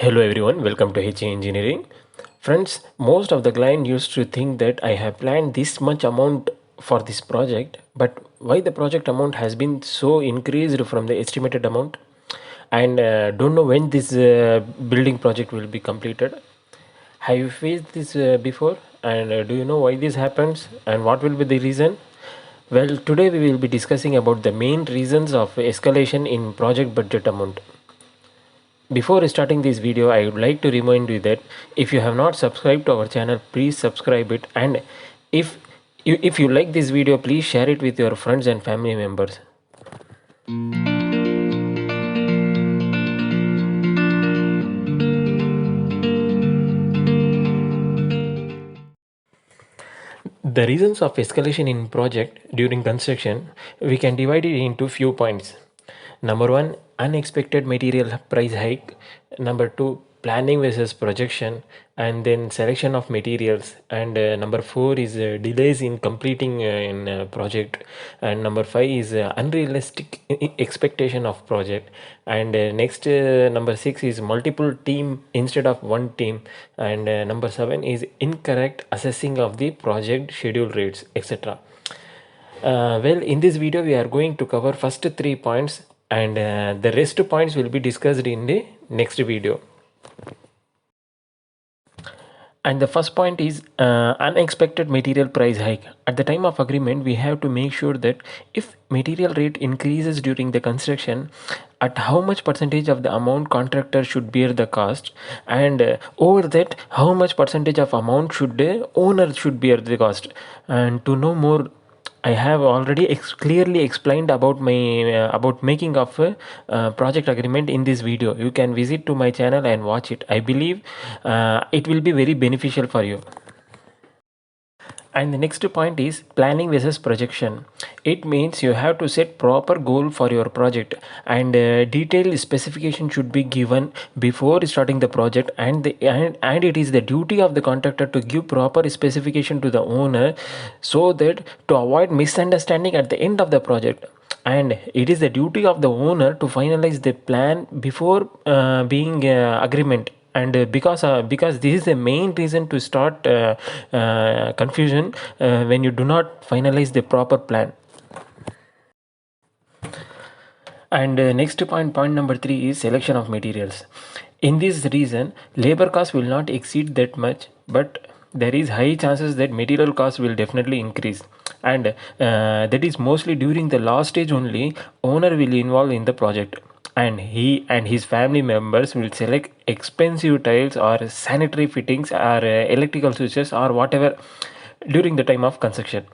Hello everyone, welcome to HE Engineering. Friends, most of the client used to think that I have planned this much amount for this project, but why the project amount has been so increased from the estimated amount and don't know when this building project will be completed. Have you faced this before and do you know why this happens and what will be the reason? Well, today we will be discussing about the main reasons of escalation in project budget amount. Before starting this video, I would like to remind you that if you have not subscribed to our channel, please subscribe it, and if if you like this video, please share it with your friends and family members. The reasons of escalation in project during construction, we can divide it into few points. Number one, unexpected material price hike. Number two, planning versus projection, and then selection of materials. And number four is delays in completing in project. And number five is unrealistic expectation of project. And next, number six is multiple team instead of one team. And number seven is incorrect assessing of the project schedule rates, etc. Well, in this video, we are going to cover first 3 points, and the rest points will be discussed in the next video. And the first point is unexpected material price hike. At the time of agreement, we have to make sure that if material rate increases during the construction, at how much percentage of the amount contractor should bear the cost, and over that how much percentage of amount should the owner should bear the cost. And to know more, I have already clearly explained about my about making of a project agreement in this video. You can visit to my channel and watch it. I believe it will be very beneficial for you. And the next point is planning versus projection. It means you have to set proper goal for your project, and detailed specification should be given before starting the project, and it is the duty of the contractor to give proper specification to the owner so that to avoid misunderstanding at the end of the project. And it is the duty of the owner to finalize the plan before being agreement. And because this is the main reason to start confusion when you do not finalize the proper plan. And next point number 3 is selection of materials. In this reason, labor cost will not exceed that much, but there is high chances that material cost will definitely increase, and that is mostly during the last stage only. Owner will involve in the project, and he and his family members will select expensive tiles or sanitary fittings or electrical switches or whatever during the time of construction.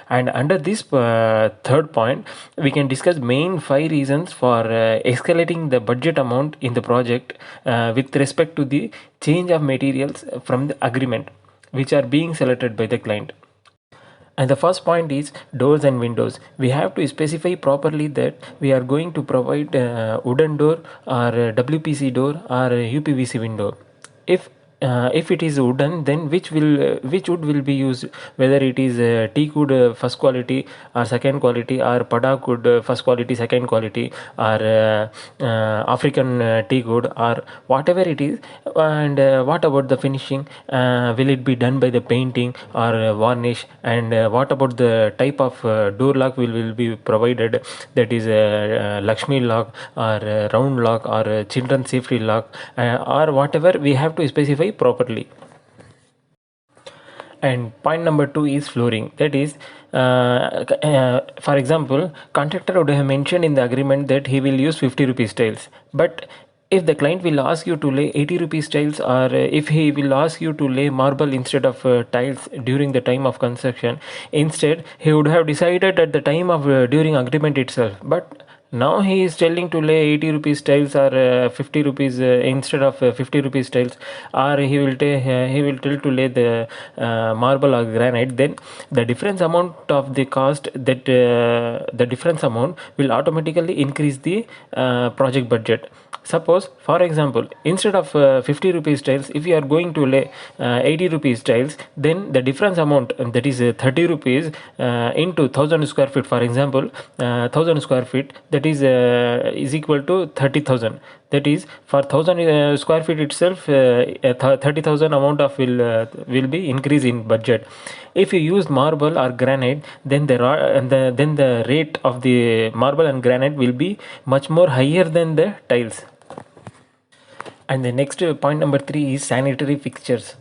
And under this third point, we can discuss main 5 reasons for escalating the budget amount in the project with respect to the change of materials from the agreement which are being selected by the client. And the first point is doors and windows. We have to specify properly that we are going to provide wooden door or WPC door or UPVC window. If it is wooden, then which wood will be used, whether it is teak wood first quality or second quality, or padak wood first quality second quality, or African teak wood, or whatever it is. And what about the finishing? Will it be done by the painting or varnish? And what about the type of door lock will be provided, that is Lakshmi lock or round lock or children safety lock, or whatever we have to specify properly. And point number 2 is flooring. That is, for example, contractor would have mentioned in the agreement that he will use 50 rupees tiles, but if the client will ask you to lay 80 rupees tiles, or if he will ask you to lay marble instead of tiles during the time of construction, instead he would have decided at the time of during agreement itself. But now he is telling to lay 80 rupees tiles or 50 rupees instead of 50 rupees tiles, or he will tell to lay the marble or granite. Then the difference amount of the cost, that the difference amount will automatically increase the project budget. Suppose, for example, instead of 50 rupees tiles, if you are going to lay 80 rupees tiles, then the difference amount, that is 30 rupees into 1000 square feet, for example, 1000 square feet, is equal to 30,000. That is, for 1000 square feet itself, 30,000 amount of will be increase in budget. If you use marble or granite, then then the rate of the marble and granite will be much more higher than the tiles. And the next point number 3 is sanitary fixtures.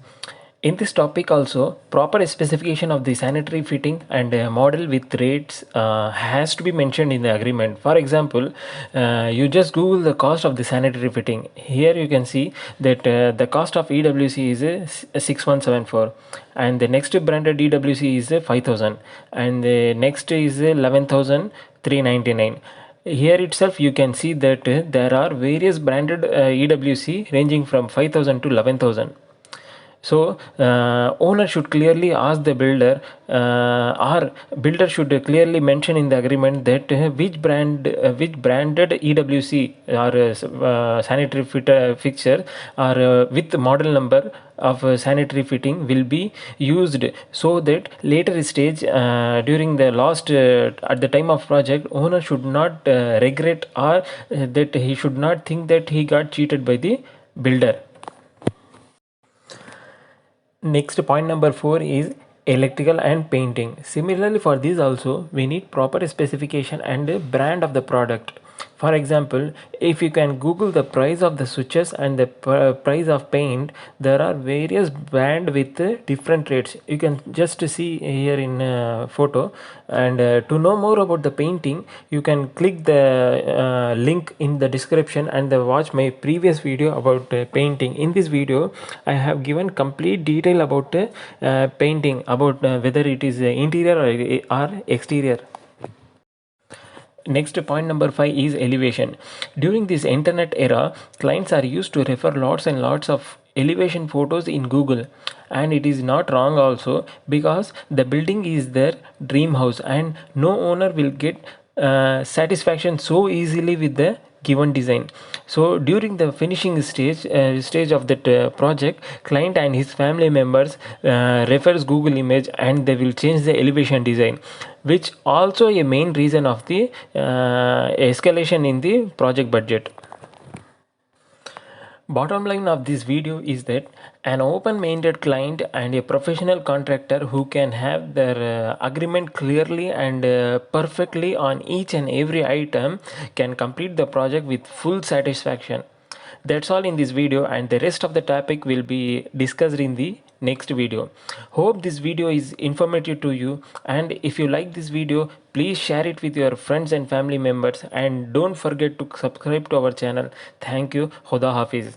In this topic also, proper specification of the sanitary fitting and model with rates has to be mentioned in the agreement. For example, you just Google the cost of the sanitary fitting. Here you can see that the cost of EWC is 6174, and the next branded EWC is 5000, and the next is 11,399. Here itself you can see that there are various branded EWC ranging from 5000 to 11,000. So owner should clearly ask the builder, or builder should clearly mention in the agreement that which branded EWC or sanitary fixture or with model number of sanitary fitting will be used, so that later stage during the last at the time of project, owner should not regret, or that he should not think that he got cheated by the builder. Next point number 4 is electrical and painting. Similarly, for this also we need proper specification and brand of the product. For example, if you can Google the price of the switches and the price of paint, there are various brand with different rates. You can just see here in photo. And to know more about the painting, you can click the link in the description and watch my previous video about painting. In this video, I have given complete detail about painting, about whether it is interior or exterior. Next point number 5 is elevation. During this internet era, clients are used to refer lots and lots of elevation photos in Google, and it is not wrong also, because the building is their dream house and no owner will get satisfaction so easily with the given design. So during the finishing stage of that project, client and his family members refers Google image and they will change the elevation design, which also a main reason of the escalation in the project budget. Bottom line of this video is that an open-minded client and a professional contractor who can have their agreement clearly and perfectly on each and every item can complete the project with full satisfaction. That's all in this video, and the rest of the topic will be discussed in the next video. Hope this video is informative to you, and if you like this video, please share it with your friends and family members, and don't forget to subscribe to our channel. Thank you. Khuda Hafiz.